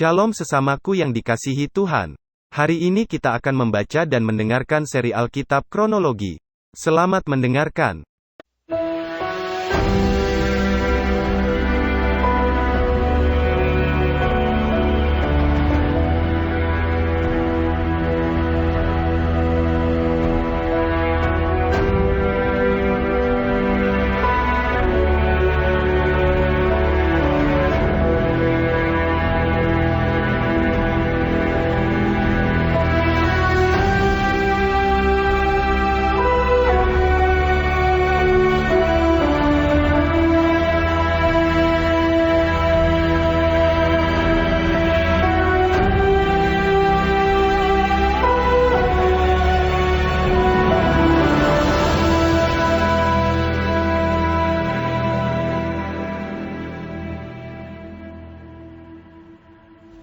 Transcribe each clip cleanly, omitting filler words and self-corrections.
Shalom sesamaku yang dikasihi Tuhan. Hari ini kita akan membaca dan mendengarkan seri Alkitab Kronologi. Selamat mendengarkan.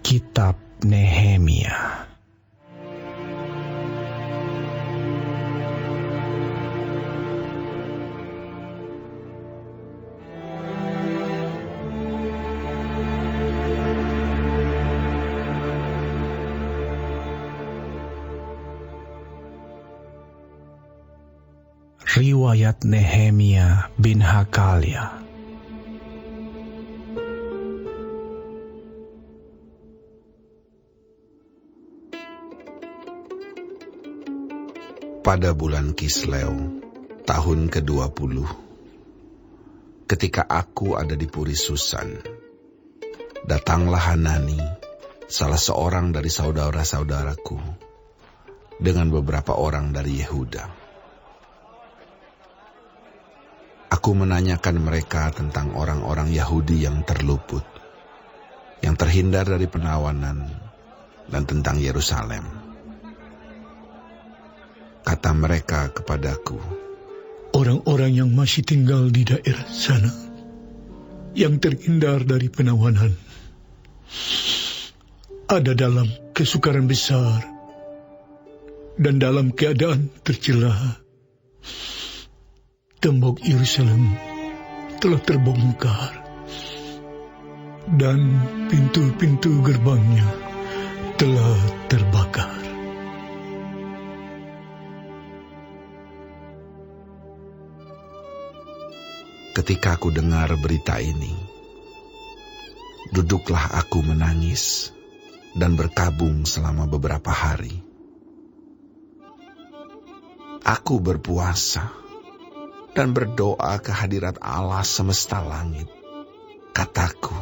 Kitab Nehemia. Riwayat Nehemia bin Hakalia. Pada bulan Kisleu, tahun ke-20, ketika aku ada di Puri Susan, datanglah Hanani, salah seorang dari saudara-saudaraku, dengan beberapa orang dari Yehuda. Aku menanyakan mereka tentang orang-orang Yahudi yang terluput, yang terhindar dari penawanan, dan tentang Yerusalem. Kata mereka kepadaku, orang-orang yang masih tinggal di daerah sana, yang terhindar dari penawanan, ada dalam kesukaran besar dan dalam keadaan tercela. Tembok Yerusalem telah terbongkar dan pintu-pintu gerbangnya telah terbakar. ketika aku dengar berita ini, duduklah aku menangis dan berkabung selama beberapa hari. Aku berpuasa dan berdoa ke hadirat Allah semesta langit. Kataku,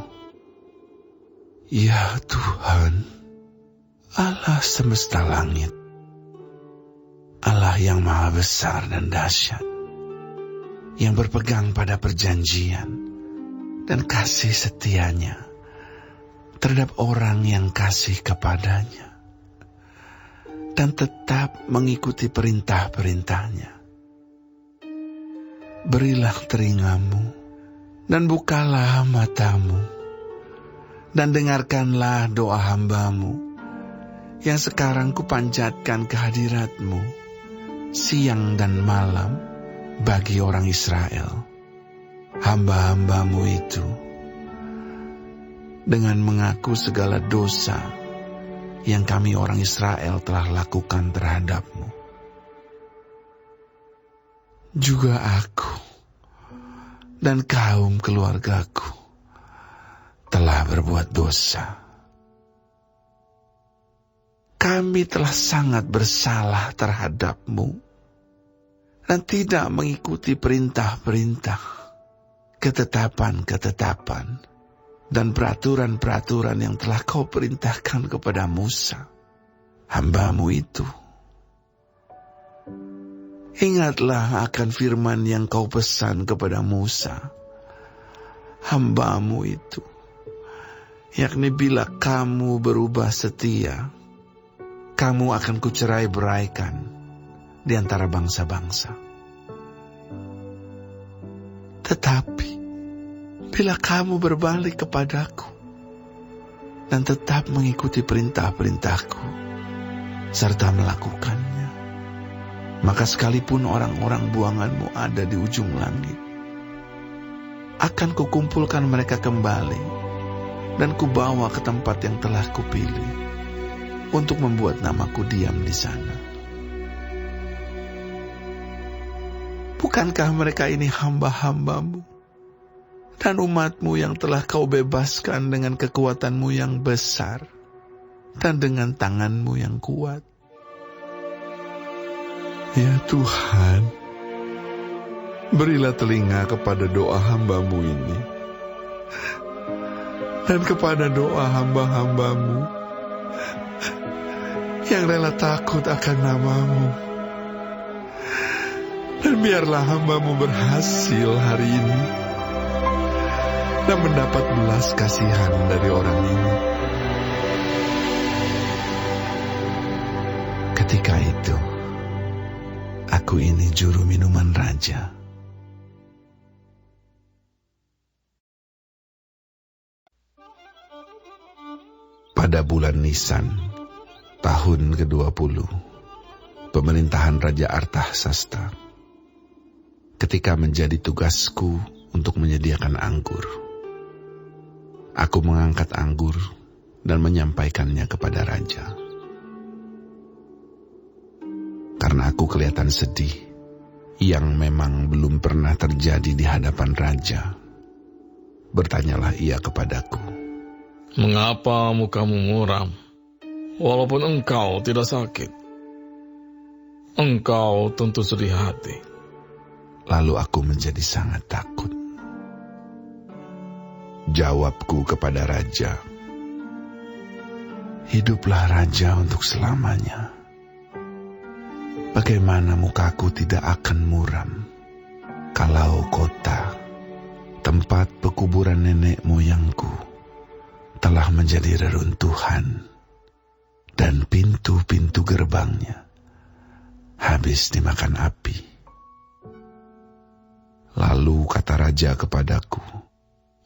"Ya Tuhan, Allah semesta langit, Allah yang maha besar dan dahsyat, yang berpegang pada perjanjian dan kasih setianya terhadap orang yang kasih kepadanya, dan tetap mengikuti perintah-perintahnya. Berilah telingamu dan bukalah matamu, dan dengarkanlah doa hambamu yang sekarang kupanjatkan ke hadiratmu siang dan malam bagi orang Israel, hamba-hambamu itu, dengan mengaku segala dosa yang kami orang Israel telah lakukan terhadapmu. Juga aku dan kaum keluargaku telah berbuat dosa. Kami telah sangat bersalah terhadapmu dan tidak mengikuti perintah-perintah, ketetapan-ketetapan, dan peraturan-peraturan yang telah kau perintahkan kepada Musa, hambamu itu. Ingatlah akan firman yang kau pesan kepada Musa, hambamu itu, yakni bila kamu berubah setia, kamu akan kucerai-beraikan di antara bangsa-bangsa. Tetapi bila kamu berbalik kepadaku dan tetap mengikuti perintah-perintahku serta melakukannya, maka sekalipun orang-orang buanganmu ada di ujung langit, akan kukumpulkan mereka kembali dan kubawa ke tempat yang telah kupilih untuk membuat namaku diam di sana. Bukankah mereka ini hamba-hambamu dan umatmu yang telah kau bebaskan dengan kekuatanmu yang besar dan dengan tanganmu yang kuat? Ya Tuhan, berilah telinga kepada doa hamba-Mu ini dan kepada doa hamba-hamba-Mu yang rela takut akan nama-Mu. Dan biarlah hamba-Mu berhasil hari ini dan mendapat belas kasihan dari orang ini. Ketika itu, aku ini juru minuman raja. Pada bulan Nisan, tahun ke-20, pemerintahan Raja Artahsasta, ketika menjadi tugasku untuk menyediakan anggur, aku mengangkat anggur dan menyampaikannya kepada raja. Karena aku kelihatan sedih, yang memang belum pernah terjadi di hadapan raja, bertanyalah ia kepadaku, "Mengapa mukamu muram, walaupun engkau tidak sakit? Engkau tentu sedih hati." Lalu aku menjadi sangat takut. Jawabku kepada raja, "Hiduplah raja untuk selamanya. Bagaimana mukaku tidak akan muram kalau kota, tempat pekuburan nenek moyangku, telah menjadi reruntuhan dan pintu-pintu gerbangnya habis dimakan api?" Lalu kata raja kepadaku,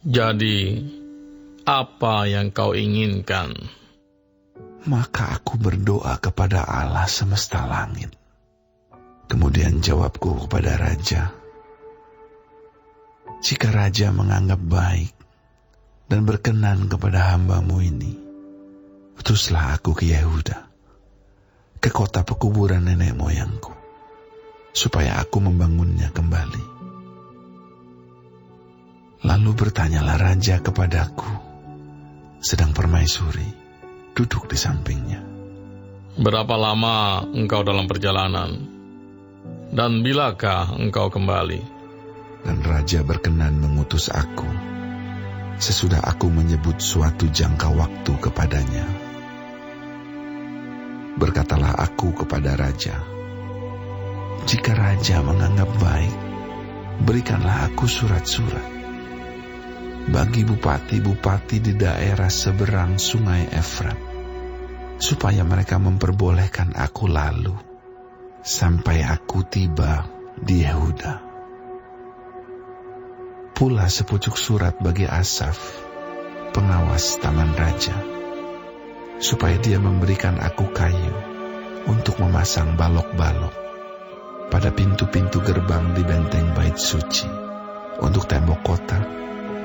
"Jadi, apa yang kau inginkan?" Maka aku berdoa kepada Allah semesta langit. Kemudian jawabku kepada raja, "Jika raja menganggap baik dan berkenan kepada hamba-Mu ini, utuslah aku ke Yehuda, ke kota pekuburan nenek moyangku, supaya aku membangunnya kembali." Lalu bertanyalah raja kepadaku, sedang permaisuri duduk di sampingnya, "Berapa lama engkau dalam perjalanan? Dan bilakah engkau kembali?" Dan raja berkenan mengutus aku, sesudah aku menyebut suatu jangka waktu kepadanya. Berkatalah aku kepada raja, "Jika raja menganggap baik, berikanlah aku surat-surat bagi bupati-bupati di daerah seberang sungai Efrat, supaya mereka memperbolehkan aku lalu sampai aku tiba di Yehuda. Pula sepucuk surat bagi Asaf, pengawas taman raja, supaya dia memberikan aku kayu untuk memasang balok-balok pada pintu-pintu gerbang di benteng bait suci, untuk tembok kota,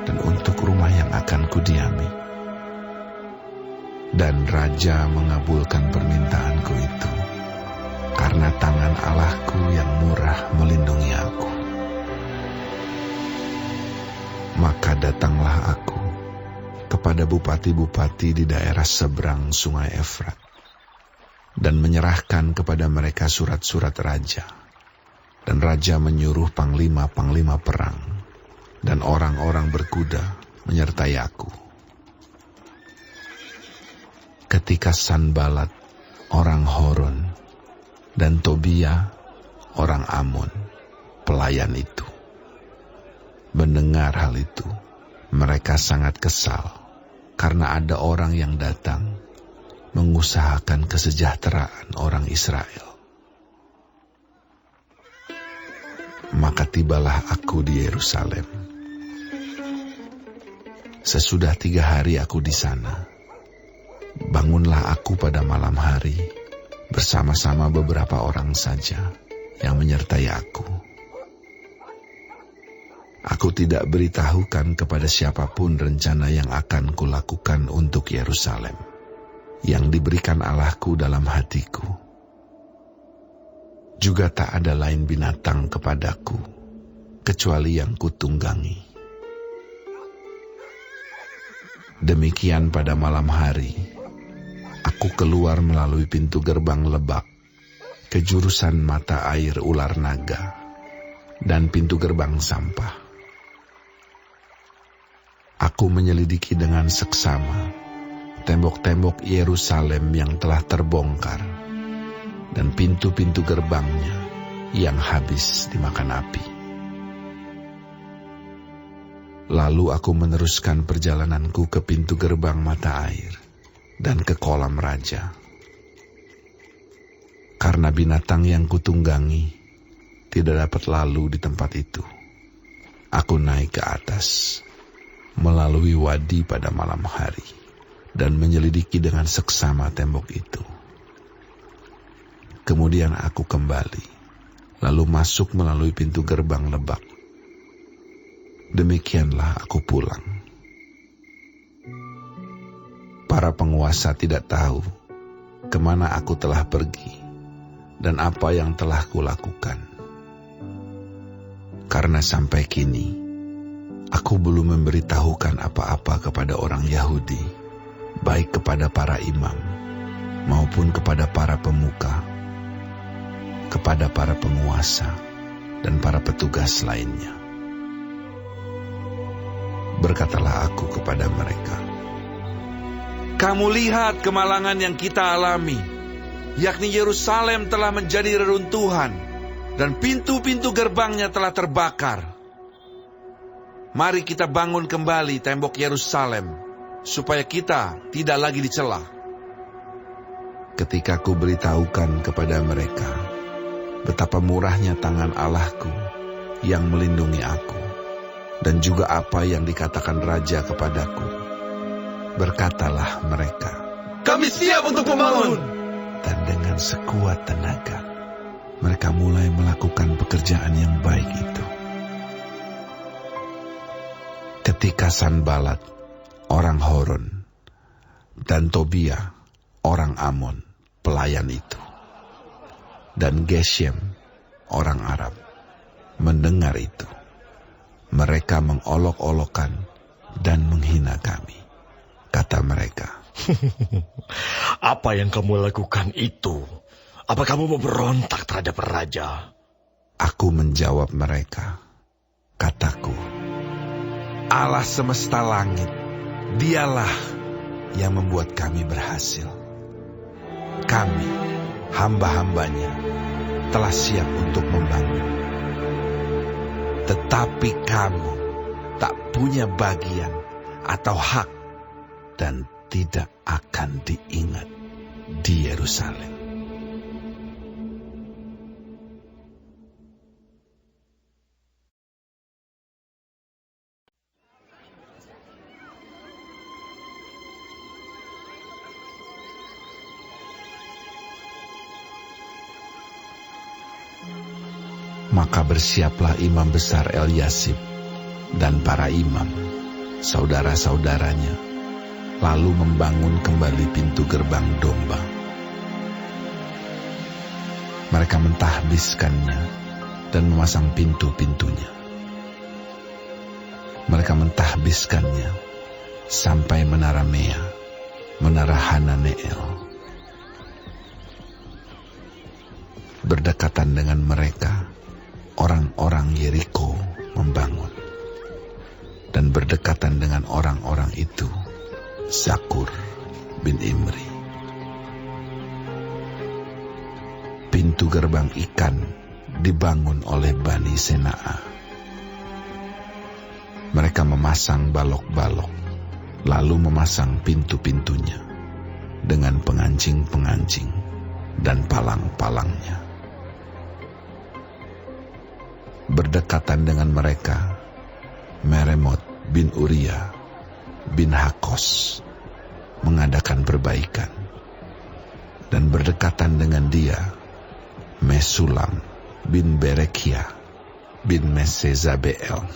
dan untuk rumah yang akan kudiami." Dan raja mengabulkan permintaanku itu, karena tangan Allahku yang murah melindungi aku. Maka datanglah aku kepada bupati-bupati di daerah seberang sungai Efrat, dan menyerahkan kepada mereka surat-surat raja. Dan raja menyuruh panglima-panglima perang dan orang-orang berkuda menyertai aku. Ketika Sanbalat, orang Horon, dan Tobia, orang Amon, pelayan itu, mendengar hal itu, mereka sangat kesal karena ada orang yang datang mengusahakan kesejahteraan orang Israel. Maka tibalah aku di Yerusalem. Sesudah 3 hari aku di sana, bangunlah aku pada malam hari bersama-sama beberapa orang saja yang menyertai aku. Aku tidak beritahukan kepada siapapun rencana yang akan kulakukan untuk Yerusalem, yang diberikan Allahku dalam hatiku. Juga tak ada lain binatang kepadaku, kecuali yang kutunggangi. Demikian pada malam hari, aku keluar melalui pintu gerbang lebak, ke jurusan mata air ular naga, dan pintu gerbang sampah. Aku menyelidiki dengan seksama tembok-tembok Yerusalem yang telah terbongkar, dan pintu-pintu gerbangnya yang habis dimakan api. Lalu aku meneruskan perjalananku ke pintu gerbang mata air dan ke kolam raja. Karena binatang yang kutunggangi tidak dapat lalu di tempat itu, aku naik ke atas melalui wadi pada malam hari dan menyelidiki dengan seksama tembok itu. Kemudian aku kembali, lalu masuk melalui pintu gerbang lebak. Demikianlah aku pulang. Para penguasa tidak tahu kemana aku telah pergi dan apa yang telah kulakukan. Karena sampai kini, aku belum memberitahukan apa-apa kepada orang Yahudi, baik kepada para imam maupun kepada para pemuka, kepada para penguasa dan para petugas lainnya. Berkatalah aku kepada mereka, "Kamu lihat kemalangan yang kita alami, yakni Yerusalem telah menjadi reruntuhan dan pintu-pintu gerbangnya telah terbakar. Mari kita bangun kembali tembok Yerusalem, supaya kita tidak lagi dicela." Ketika ku beritahukan kepada mereka betapa murahnya tangan Allahku yang melindungi aku, dan juga apa yang dikatakan raja kepadaku, berkatalah mereka, "Kami siap untuk membangun." Dan dengan sekuat tenaga, mereka mulai melakukan pekerjaan yang baik itu. Ketika Sanbalat, orang Horon, dan Tobia, orang Amon, pelayan itu, dan Geshem, orang Arab, mendengar itu, mereka mengolok-olokkan dan menghina kami. Kata mereka, "Apa yang kamu lakukan itu? Apa kamu memberontak terhadap raja?" Aku menjawab mereka, kataku, "Allah semesta langit, dialah yang membuat kami berhasil. Kami, hamba-hambanya, telah siap untuk membangun. Tetapi kamu tak punya bagian atau hak dan tidak akan diingat di Yerusalem." Maka bersiaplah imam besar Eliasib dan para imam, saudara-saudaranya, lalu membangun kembali pintu gerbang domba. Mereka mentahbiskannya dan memasang pintu-pintunya. Mereka mentahbiskannya sampai menara Mea, menara Hananeel. Berdekatan dengan mereka, orang-orang Yeriko membangun, dan berdekatan dengan orang-orang itu Zakur bin Imri. Pintu gerbang ikan dibangun oleh Bani Senaa. Mereka memasang balok-balok, lalu memasang pintu-pintunya dengan pengancing-pengancing dan palang-palangnya. Berdekatan dengan mereka, Meremot bin Uria bin Hakos mengadakan perbaikan, dan berdekatan dengan dia, Mesulam bin Berekia bin Mesezabeel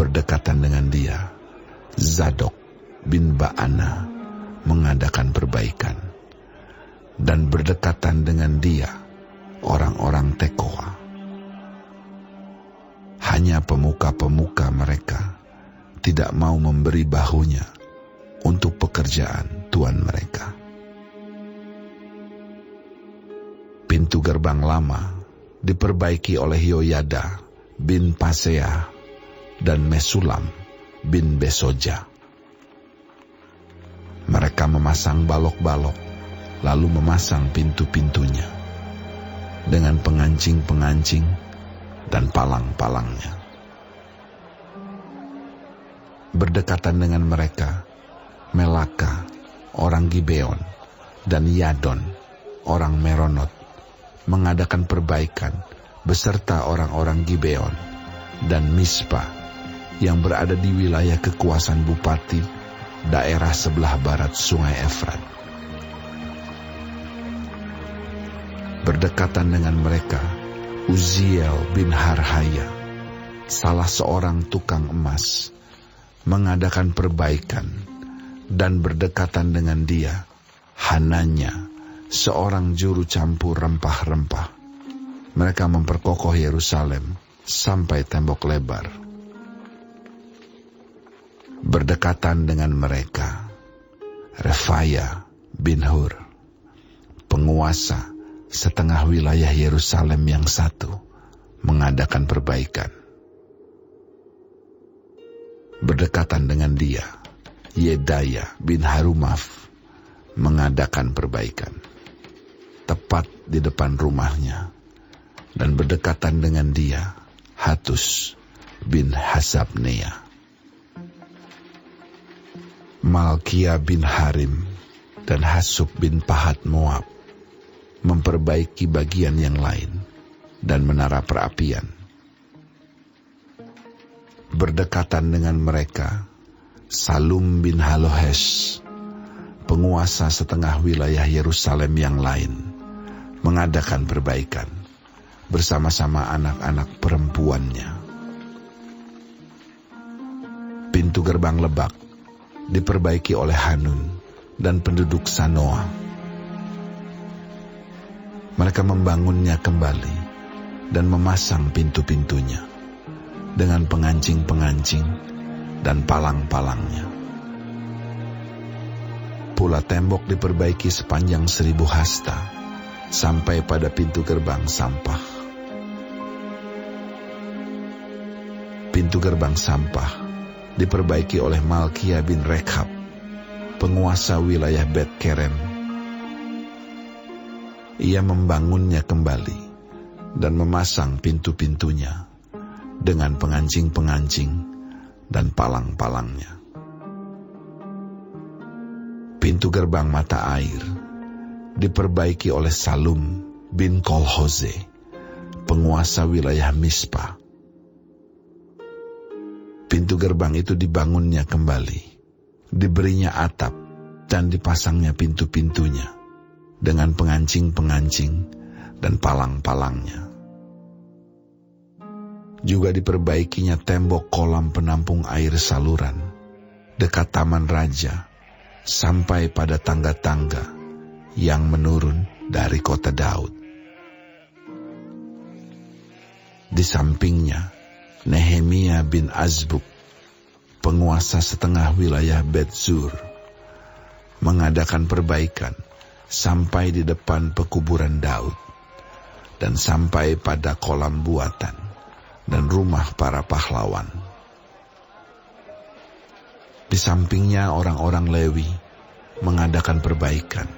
Berdekatan dengan dia, Zadok bin Baana mengadakan perbaikan. Dan berdekatan dengan dia, orang-orang Tekoa. Hanya pemuka-pemuka mereka tidak mau memberi bahunya untuk pekerjaan tuan mereka. Pintu gerbang lama diperbaiki oleh Yoyada bin Paseah dan Mesulam bin Besoja. Mereka memasang balok-balok, lalu memasang pintu-pintunya dengan pengancing-pengancing dan palang-palangnya. Berdekatan dengan mereka, Melaka, orang Gibeon, dan Yadon, orang Meronot, mengadakan perbaikan beserta orang-orang Gibeon dan Mispa yang berada di wilayah kekuasaan bupati daerah sebelah barat Sungai Efrat. Berdekatan dengan mereka, Uziel bin Harhaya, salah seorang tukang emas, mengadakan perbaikan, dan berdekatan dengan dia, Hananya, seorang juru campur rempah-rempah. Mereka memperkokoh Yerusalem sampai tembok lebar. Berdekatan dengan mereka, Refaya bin Hur, penguasa setengah wilayah Yerusalem yang satu, mengadakan perbaikan. Berdekatan dengan dia, Yedaya bin Harumaf mengadakan perbaikan tepat di depan rumahnya, dan berdekatan dengan dia, Hatus bin Hasabnea. Malkia bin Harim dan Hasub bin Pahat Moab memperbaiki bagian yang lain dan menara perapian. Berdekatan dengan mereka, Salum bin Halohes, penguasa setengah wilayah Yerusalem yang lain, mengadakan perbaikan bersama-sama anak-anak perempuannya. Pintu gerbang Lebak diperbaiki oleh Hanun dan penduduk Sanoa. Mereka membangunnya kembali dan memasang pintu-pintunya dengan pengancing-pengancing dan palang-palangnya. Pula tembok diperbaiki sepanjang 1000 hasta sampai pada pintu gerbang sampah. Pintu gerbang sampah diperbaiki oleh Malkia bin Rekhab, penguasa wilayah Bet Kerem. Ia membangunnya kembali dan memasang pintu-pintunya dengan pengancing-pengancing dan palang-palangnya. Pintu gerbang mata air diperbaiki oleh Salum bin Kolhoze, penguasa wilayah Mispa. Pintu gerbang itu dibangunnya kembali, diberinya atap dan dipasangnya pintu-pintunya dengan pengancing-pengancing dan palang-palangnya. Juga diperbaikinya tembok kolam penampung air saluran dekat Taman Raja sampai pada tangga-tangga yang menurun dari kota Daud. Di sampingnya, Nehemia bin Azbuk, penguasa setengah wilayah Bet-Zur, mengadakan perbaikan sampai di depan pekuburan Daud dan sampai pada kolam buatan dan rumah para pahlawan. Di sampingnya orang-orang Lewi mengadakan perbaikan,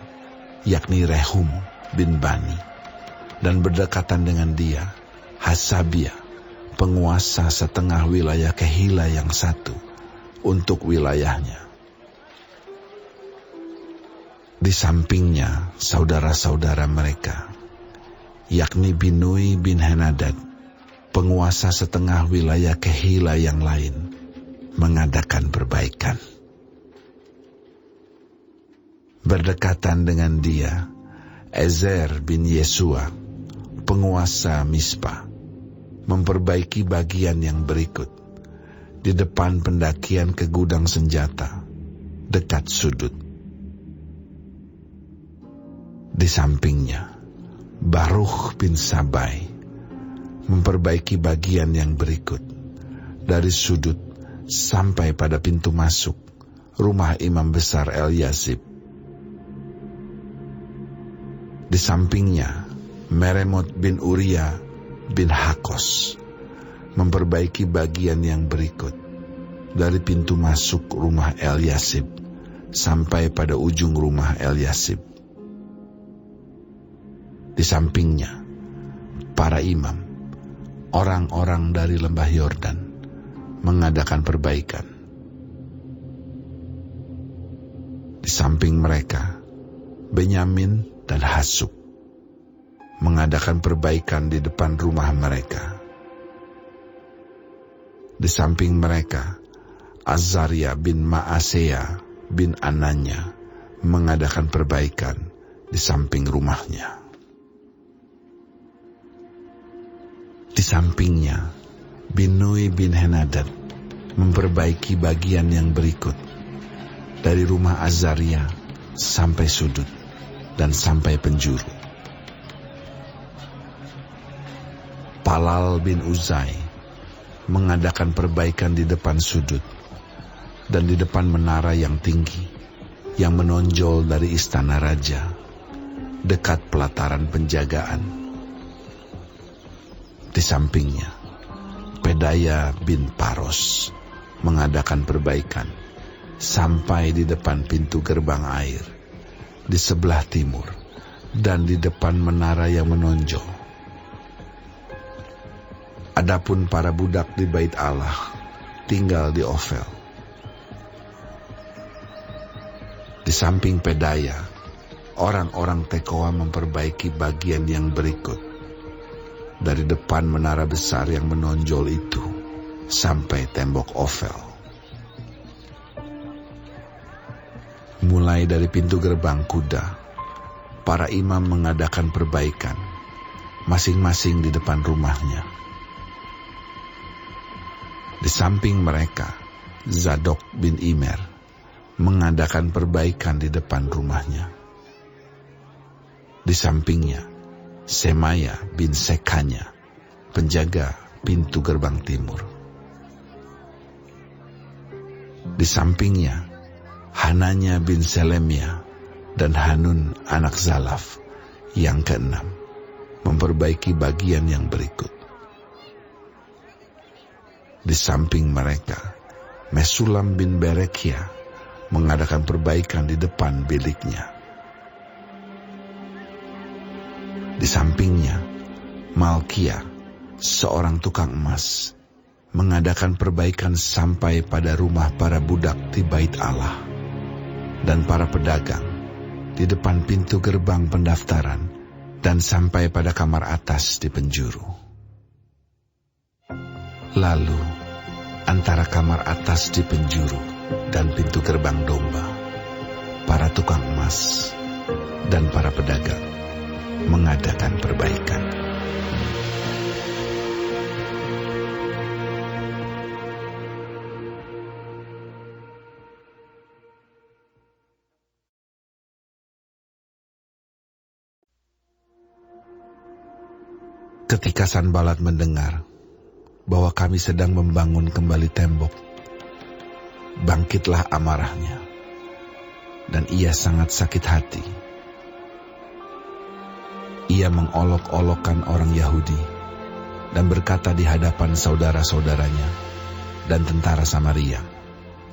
yakni Rehum bin Bani, dan berdekatan dengan dia Hasabia, penguasa setengah wilayah Kehila yang satu untuk wilayahnya. Di sampingnya saudara-saudara mereka, yakni Binui bin Henadad, penguasa setengah wilayah Kehila yang lain, mengadakan perbaikan. Berdekatan dengan dia, Ezer bin Yesua, penguasa Mispa, memperbaiki bagian yang berikut, di depan pendakian ke gudang senjata, dekat sudut. Di sampingnya, Baruch bin Sabai memperbaiki bagian yang berikut, dari sudut sampai pada pintu masuk rumah imam besar Eliasib. Di sampingnya, Meremot bin Uria bin Hakos memperbaiki bagian yang berikut, dari pintu masuk rumah Eliasib sampai pada ujung rumah Eliasib. Di sampingnya, para imam, orang-orang dari lembah Yordan, mengadakan perbaikan. Di samping mereka, Benyamin dan Hasub mengadakan perbaikan di depan rumah mereka. Di samping mereka, Azaria bin Maasea bin Ananya mengadakan perbaikan di samping rumahnya. Di sampingnya, Binui bin Henadad memperbaiki bagian yang berikut, dari rumah Azaria sampai sudut dan sampai penjuru. Palal bin Uzai mengadakan perbaikan di depan sudut dan di depan menara yang tinggi yang menonjol dari istana raja, dekat pelataran penjagaan. Di sampingnya, Pedaya bin Paros mengadakan perbaikan sampai di depan pintu gerbang air, di sebelah timur, dan di depan menara yang menonjol. Adapun para budak di Bait Allah tinggal di Ofel. Di samping Pedaya, orang-orang Tekoa memperbaiki bagian yang berikut, dari depan menara besar yang menonjol itu sampai tembok Ofel. Mulai dari pintu gerbang kuda, para imam mengadakan perbaikan, masing-masing di depan rumahnya. Di samping mereka, Zadok bin Imer mengadakan perbaikan di depan rumahnya. Di sampingnya, Semaya bin Sekanya, penjaga pintu gerbang timur. Di sampingnya, Hananya bin Selemia dan Hanun anak Zalaf yang keenam memperbaiki bagian yang berikut. Di samping mereka, Mesulam bin Berekia mengadakan perbaikan di depan biliknya. Di sampingnya, Malkia, seorang tukang emas, mengadakan perbaikan sampai pada rumah para budak di Bait Allah dan para pedagang di depan pintu gerbang pendaftaran dan sampai pada kamar atas di penjuru. Lalu, antara kamar atas di penjuru dan pintu gerbang domba, para tukang emas dan para pedagang mengadakan perbaikan. Ketika Sanbalat mendengar bahwa kami sedang membangun kembali tembok, bangkitlah amarahnya, dan ia sangat sakit hati. Ia mengolok-olokkan orang Yahudi dan berkata di hadapan saudara-saudaranya dan tentara Samaria,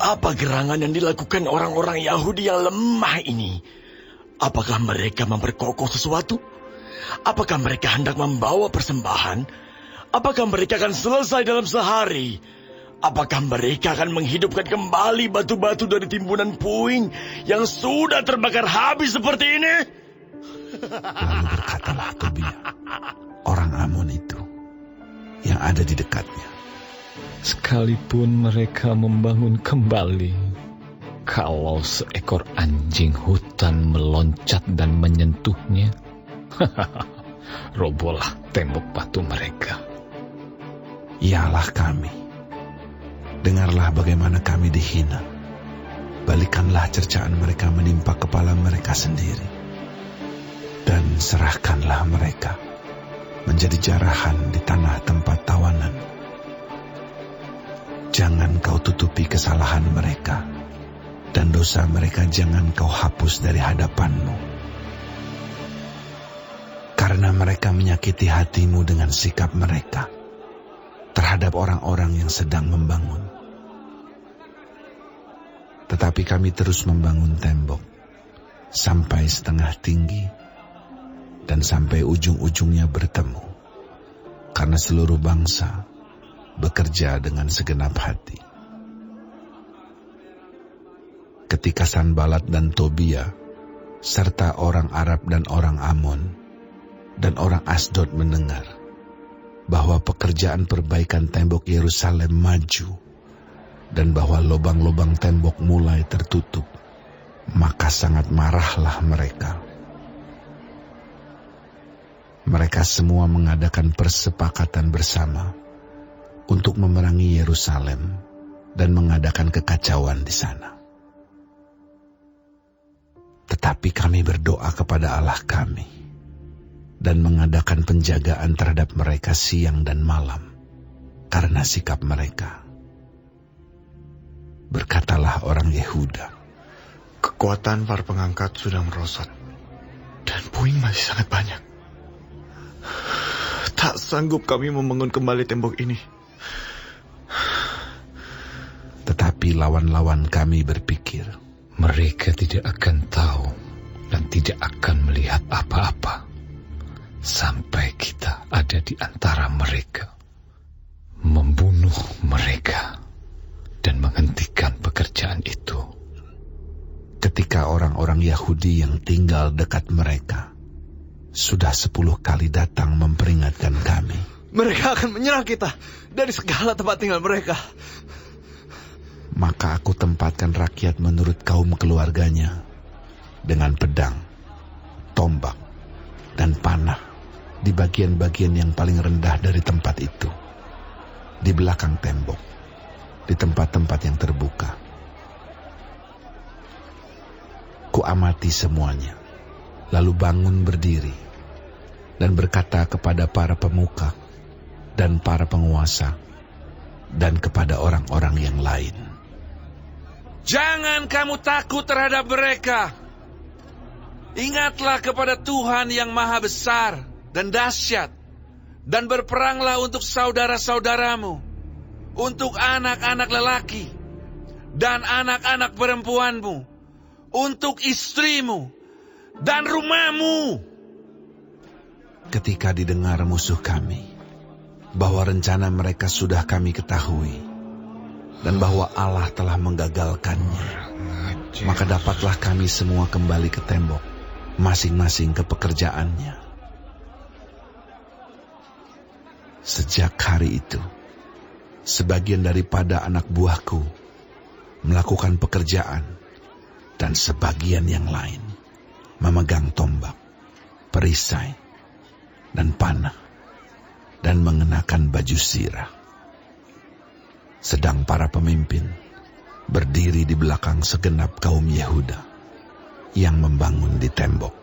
Apa gerangan yang dilakukan orang-orang Yahudi yang lemah ini? Apakah mereka memperkokoh sesuatu? Apakah mereka hendak membawa persembahan? Apakah mereka akan selesai dalam sehari? Apakah mereka akan menghidupkan kembali batu-batu dari timbunan puing yang sudah terbakar habis seperti ini? Lalu berkatalah Tobia, orang Amon itu, yang ada di dekatnya, Sekalipun mereka membangun kembali, kalau seekor anjing hutan meloncat dan menyentuhnya, robohlah tembok batu mereka. ialah kami. Dengarlah bagaimana kami dihina. Balikanlah cercaan mereka menimpa kepala mereka sendiri. Dan serahkanlah mereka menjadi jarahan di tanah tempat tawanan. Jangan kau tutupi kesalahan mereka, dan dosa mereka jangan kau hapus dari hadapanmu. Karena mereka menyakiti hatimu dengan sikap mereka terhadap orang-orang yang sedang membangun. Tetapi kami terus membangun tembok sampai setengah tinggi dan sampai ujung-ujungnya bertemu, karena seluruh bangsa bekerja dengan segenap hati. Ketika Sanbalat dan Tobia serta orang Arab dan orang Amon dan orang Asdod mendengar bahwa pekerjaan perbaikan tembok Yerusalem maju dan bahwa lubang-lubang tembok mulai tertutup, maka sangat marahlah mereka. Mereka semua mengadakan persepakatan bersama untuk memerangi Yerusalem dan mengadakan kekacauan di sana. Tetapi kami berdoa kepada Allah kami dan mengadakan penjagaan terhadap mereka siang dan malam karena sikap mereka. Berkatalah orang Yehuda, kekuatan para pengangkat sudah merosot dan puing masih sangat banyak. Tak sanggup kami membangun kembali tembok ini. Tetapi lawan-lawan kami berpikir, mereka tidak akan tahu dan tidak akan melihat apa-apa sampai kita ada di antara mereka, membunuh mereka dan menghentikan pekerjaan itu. Ketika orang-orang Yahudi yang tinggal dekat mereka sudah 10 kali datang memperingatkan kami, mereka akan menyerang kita dari segala tempat tinggal mereka. Maka aku tempatkan rakyat menurut kaum keluarganya dengan pedang, tombak, dan panah di bagian-bagian yang paling rendah dari tempat itu, di belakang tembok, di tempat-tempat yang terbuka. Kuamati semuanya, lalu bangun berdiri dan berkata kepada para pemuka dan para penguasa dan kepada orang-orang yang lain, jangan kamu takut terhadap mereka. Ingatlah kepada Tuhan yang maha besar dan dahsyat, dan berperanglah untuk saudara-saudaramu, untuk anak-anak lelaki dan anak-anak perempuanmu, untuk istrimu dan rumahmu. Ketika didengar musuh kami bahwa rencana mereka sudah kami ketahui dan bahwa Allah telah menggagalkannya, maka dapatlah kami semua kembali ke tembok, masing-masing ke pekerjaannya. Sejak hari itu, sebagian daripada anak buahku melakukan pekerjaan, dan sebagian yang lain memegang tombak, perisai, dan panah, dan mengenakan baju sirah. Sedang para pemimpin berdiri di belakang segenap kaum Yehuda yang membangun di tembok.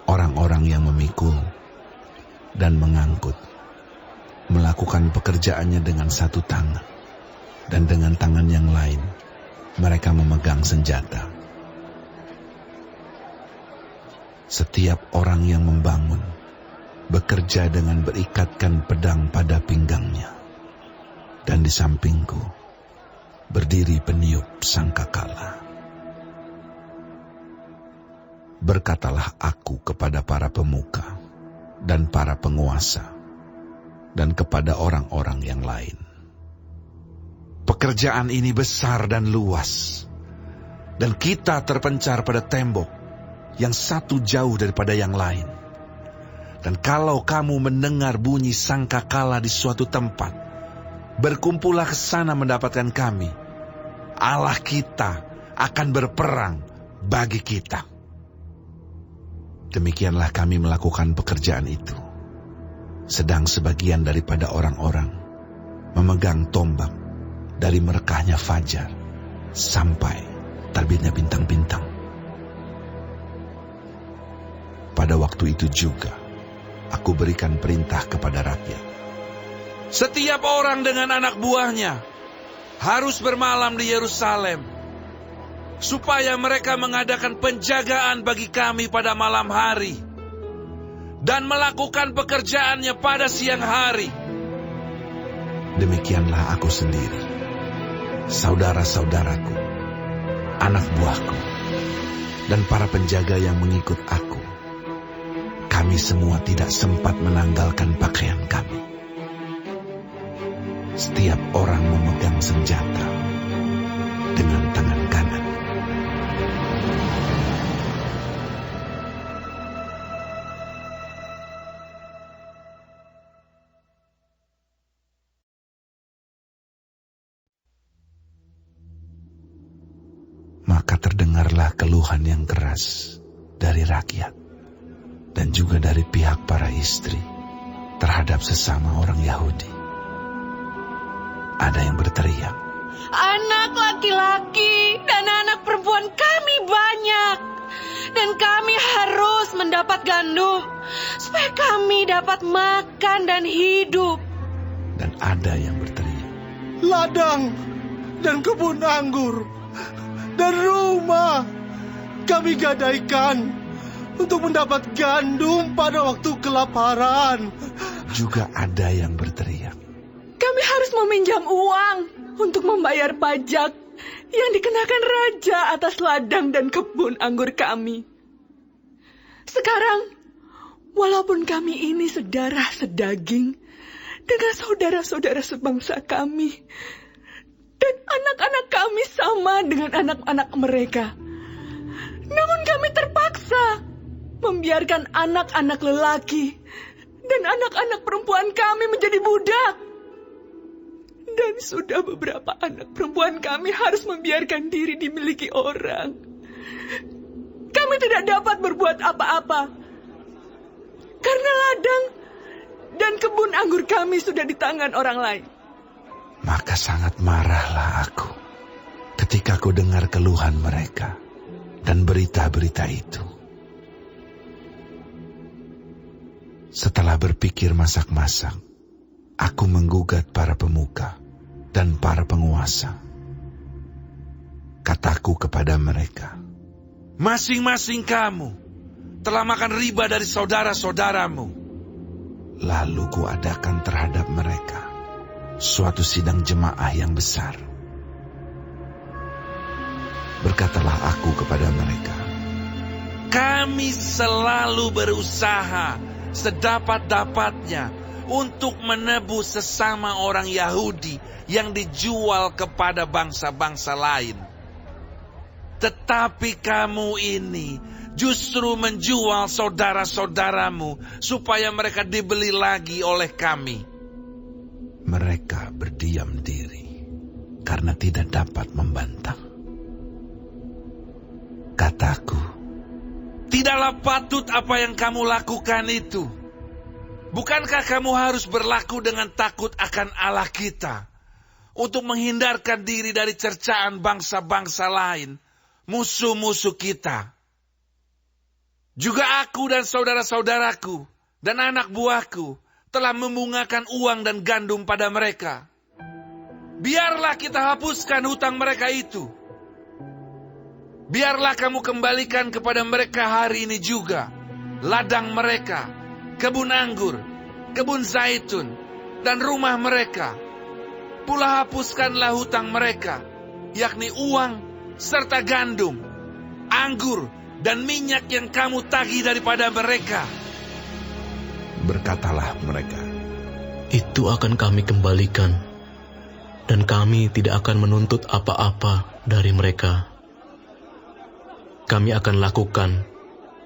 Orang-orang yang memikul dan mengangkut melakukan pekerjaannya dengan satu tangan, dan dengan tangan yang lain mereka memegang senjata. Setiap orang yang membangun bekerja dengan berikatkan pedang pada pinggangnya, dan di sampingku berdiri peniup sangkakala. Berkatalah aku kepada para pemuka dan para penguasa dan kepada orang-orang yang lain, pekerjaan ini besar dan luas, dan kita terpencar pada tembok yang satu jauh daripada yang lain. Dan kalau kamu mendengar bunyi sangkakala di suatu tempat, berkumpullah ke sana mendapatkan kami. Allah kita akan berperang bagi kita. Demikianlah kami melakukan pekerjaan itu. Sedang sebagian daripada orang-orang memegang tombak dari merekahnya fajar sampai terbitnya bintang-bintang. Pada waktu itu juga, aku berikan perintah kepada rakyat. Setiap orang dengan anak buahnya harus bermalam di Yerusalem, supaya mereka mengadakan penjagaan bagi kami pada malam hari, dan melakukan pekerjaannya pada siang hari. Demikianlah aku sendiri, saudara-saudaraku, anak buahku, dan para penjaga yang mengikut aku. Kami semua tidak sempat menanggalkan pakaian kami. Setiap orang memegang senjata dengan tangan kanan. Maka terdengarlah keluhan yang keras dari rakyat dan juga dari pihak para istri terhadap sesama orang Yahudi. Ada yang berteriak, anak laki-laki dan anak perempuan kami banyak, dan kami harus mendapat gandum supaya kami dapat makan dan hidup. Dan ada yang berteriak, ladang dan kebun anggur dan rumah kami gadaikan untuk mendapat gandum pada waktu kelaparan. Juga ada yang berteriak, kami harus meminjam uang untuk membayar pajak yang dikenakan raja atas ladang dan kebun anggur kami. Sekarang, walaupun kami ini sedarah sedaging dengan saudara-saudara sebangsa kami, dan anak-anak kami sama dengan anak-anak mereka, namun kami terpaksa membiarkan anak-anak lelaki dan anak-anak perempuan kami menjadi budak. Dan sudah beberapa anak perempuan kami harus membiarkan diri dimiliki orang. Kami tidak dapat berbuat apa-apa, karena ladang dan kebun anggur kami sudah di tangan orang lain. Maka sangat marahlah aku ketika ku dengar keluhan mereka dan berita-berita itu. Setelah berpikir masak-masak, aku menggugat para pemuka dan para penguasa. Kataku kepada mereka, masing-masing kamu telah makan riba dari saudara-saudaramu. Lalu kuadakan terhadap mereka suatu sidang jemaah yang besar. Berkatalah aku kepada mereka, kami selalu berusaha sedapat-dapatnya untuk menebus sesama orang Yahudi yang dijual kepada bangsa-bangsa lain. Tetapi kamu ini justru menjual saudara-saudaramu supaya mereka dibeli lagi oleh kami. Mereka berdiam diri karena tidak dapat membantah. Kataku, tidaklah patut apa yang kamu lakukan itu. Bukankah kamu harus berlaku dengan takut akan Allah kita, untuk menghindarkan diri dari cercaan bangsa-bangsa lain, musuh-musuh kita? Juga aku dan saudara-saudaraku dan anak buahku telah membungakan uang dan gandum pada mereka. Biarlah kita hapuskan hutang mereka itu. Biarlah kamu kembalikan kepada mereka hari ini juga ladang mereka, kebun anggur, kebun zaitun, dan rumah mereka. Pula hapuskanlah hutang mereka, yakni uang serta gandum, anggur, dan minyak yang kamu tagih daripada mereka. Berkatalah mereka, itu akan kami kembalikan, dan kami tidak akan menuntut apa-apa dari mereka. Kami akan lakukan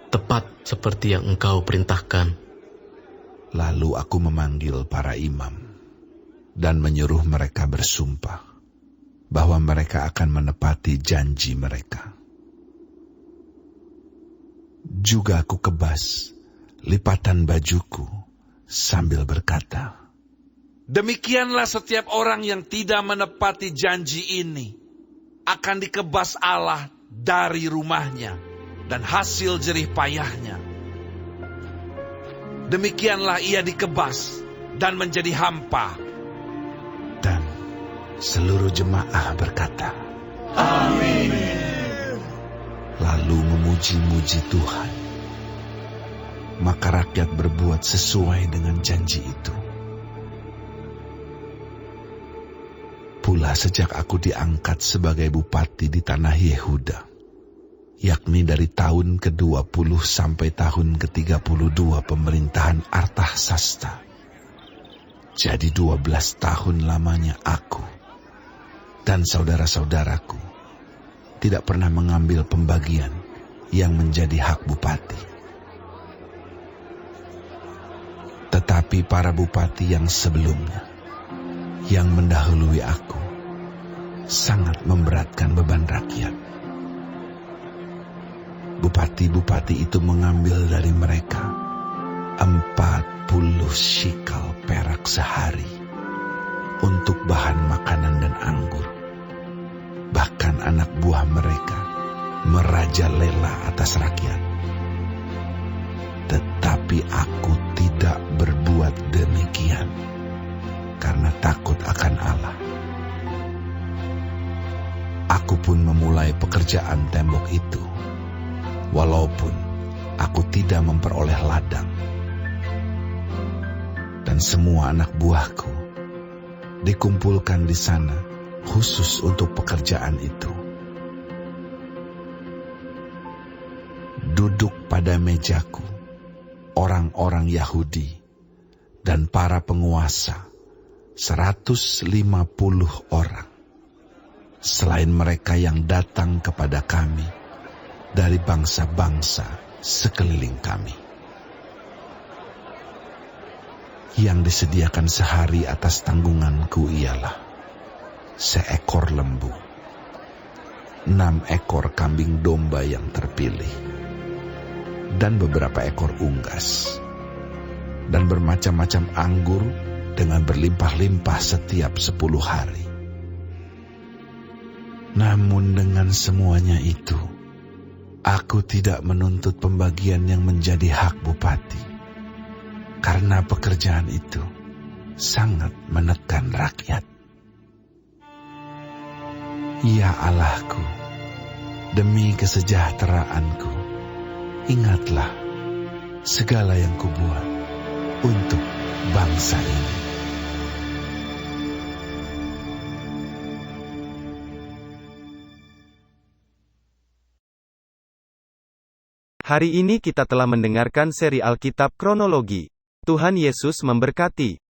tepat seperti yang engkau perintahkan. Lalu aku memanggil para imam dan menyuruh mereka bersumpah bahwa mereka akan menepati janji mereka. Juga aku kebas lipatan bajuku sambil berkata, Demikianlah setiap orang yang tidak menepati janji ini akan dikebas Allah dari rumahnya dan hasil jerih payahnya. Demikianlah ia dikebas dan menjadi hampa. Dan seluruh jemaah berkata, Amin. Lalu memuji-muji Tuhan. Maka rakyat berbuat sesuai dengan janji itu. Pula sejak aku diangkat sebagai bupati di tanah Yehuda, yakni dari tahun ke-20 sampai tahun ke-32 pemerintahan Artahsasta, jadi 12 tahun lamanya aku dan saudara-saudaraku tidak pernah mengambil pembagian yang menjadi hak bupati. Tetapi para bupati yang sebelumnya, yang mendahului aku, sangat memberatkan beban rakyat. Bupati-bupati itu mengambil dari mereka 40 shikal perak sehari untuk bahan makanan dan anggur. Bahkan anak buah mereka merajalela atas rakyat. Tetapi aku tidak berbuat demikian karena takut akan Allah. Aku pun memulai pekerjaan tembok itu, walaupun aku tidak memperoleh ladang. Dan semua anak buahku dikumpulkan di sana khusus untuk pekerjaan itu. Duduk pada mejaku orang-orang Yahudi dan para penguasa 150 orang, selain mereka yang datang kepada kami dari bangsa-bangsa sekeliling kami. Yang disediakan sehari atas tanggunganku ialah seekor lembu, 6 ekor kambing domba yang terpilih, dan beberapa ekor unggas, dan bermacam-macam anggur dengan berlimpah-limpah setiap 10 hari. Namun dengan semuanya itu, aku tidak menuntut pembagian yang menjadi hak bupati, karena pekerjaan itu sangat menekan rakyat. Ya Allahku, demi kesejahteraanku, ingatlah segala yang kubuat untuk bangsa ini. Hari ini kita telah mendengarkan seri Alkitab Kronologi. Tuhan Yesus memberkati.